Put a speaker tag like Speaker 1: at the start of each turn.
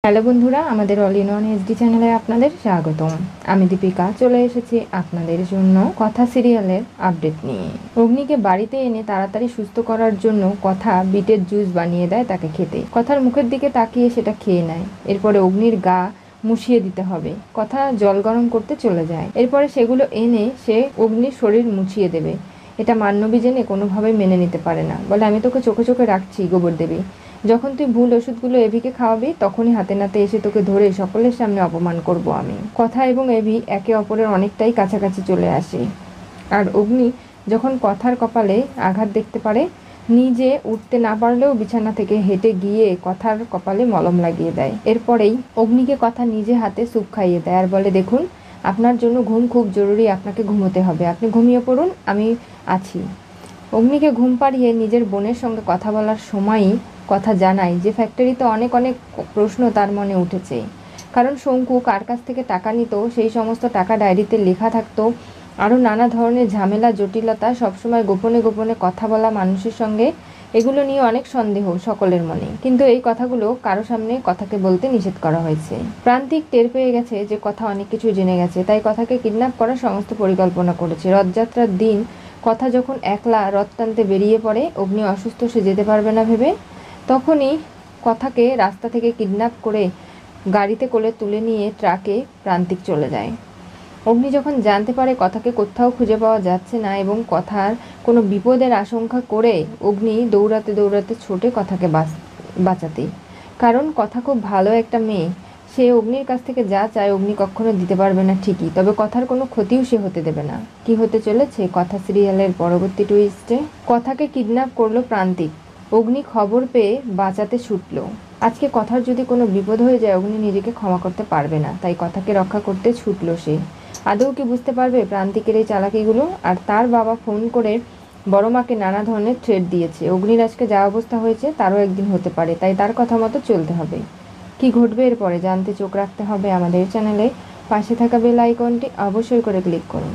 Speaker 1: Hello বন্ধুরা, আমাদের all in one HD চ্যানেলে আপনাদের স্বাগতম। আমি দীপিকা চলে এসেছি আপনাদের জন্য কথা সিরিয়ালের আপডেট নিয়ে। অগ্নিকে বাড়িতে এনে তাড়াতাড়ি সুস্থ করার জন্য কথা বিটের জুস বানিয়ে দেয় তাকে খেতে। কথার মুখের দিকে তাকিয়ে সেটা খেয়ে নেয়। এরপরে অগ্নির গা মুছিয়ে দিতে হবে। কথা জল গরম করতে চলে যায়। এরপরে সেগুলো এনে সে অগ্নির শরীর মুছিয়ে দেবে। এটা মান্যবী জেনে কোনোভাবেই মেনে নিতে পারে না। বলে, আমি তোকে চোখে চোখে রাখছি গোবর দেবী, যখন তুই ভুল ওষুধগুলো এভিকে খাওয়াবি তখনই হাতে নাতে এসে তোকে ধরে সকলের সামনে অপমান করব আমি। কথা এবং এভি একে অপরের অনেকটাই কাছাকাছি চলে আসে। আর অগ্নি যখন কথার কপালে আঘাত দেখতে পারে, নিজে উঠতে না পারলেও বিছানা থেকে হেঁটে গিয়ে কথার কপালে মলম লাগিয়ে দেয়। এরপরেই অগ্নিকে কথা নিজে হাতে স্যুপ খাইয়ে দেয় আর বলে, দেখুন আপনার জন্য ঘুম খুব জরুরি, আপনাকে ঘুমোতে হবে, আপনি ঘুমিয়ে পড়ুন, আমি আছি। অগ্নিকে ঘুম পাড়িয়ে নিজের বোনের সঙ্গে কথা বলার সময়ই কথা জানায় যে ফ্যাক্টরিতে অনেক অনেক প্রশ্ন তার মনে উঠেছে। কারণ শঙ্কু কার কাছ থেকে টাকা নিত, সেই সমস্ত টাকা ডায়েরিতে লেখা থাকতো। আরও নানা ধরনের ঝামেলা, জটিলতা, সবসময় গোপনে গোপনে কথা বলা মানুষের সঙ্গে, এগুলো নিয়ে অনেক সন্দেহ সকলের মনে। কিন্তু এই কথাগুলো কারো সামনে কথাকে বলতে নিষেধ করা হয়েছে। প্রান্তিক টের পেয়ে গেছে যে কথা অনেক কিছু জেনে গেছে, তাই কথাকে কিডন্যাপ করার সমস্ত পরিকল্পনা করেছে। রথযাত্রার দিন কথা যখন একলা রথ টানতে বেরিয়ে পড়ে, অগ্নি অসুস্থ, সে যেতে পারবে না ভেবে, তখনই কথাকে রাস্তা থেকে কিডন্যাপ করে গাড়িতে করে তুলে নিয়ে ট্রাকে প্রান্তিক চলে যায়। অগ্নি যখন জানতে পারে কথাকে কোথাও খুঁজে পাওয়া যাচ্ছে না এবং কথার কোনো বিপদের আশঙ্কা করে অগ্নি দৌড়াতে দৌড়াতে ছোটে কথাকে বাঁচাতে। কারণ কথা খুব ভালো একটা মেয়ে, সে অগ্নির কাছ থেকে যা চায় অগ্নি কখনো দিতে পারবে না ঠিকই, তবে কথার কোনো ক্ষতিও সে হতে দেবে না। কি হতে চলেছে কথা সিরিয়ালের পরবর্তী টুইস্টে? কথাকে কিডন্যাপ করলো প্রান্তিক, অগ্নি খবর পেয়ে বাঁচাতে ছুটল। আজকে কথার যদি কোনো বিপদ হয়ে যায় অগ্নি নিজেকে ক্ষমা করতে পারবে না, তাই কথাকে রক্ষা করতে ছুটল সে। আদৌ কি বুঝতে পারবে প্রান্তিকের এই চালাকিগুলো? আর তার বাবা ফোন করে বড় মাকে নানা ধরনের থ্রেট দিয়েছে। অগ্নির আজকে যা অবস্থা হয়েছে তারও একদিন হতে পারে, তাই তার কথা মতো চলতে হবে। কি ঘটবে এরপরে জানতে চোখ রাখতে হবে আমাদের চ্যানেলে। পাশে থাকা বেল আইকনটি অবশ্যই করে ক্লিক করুন।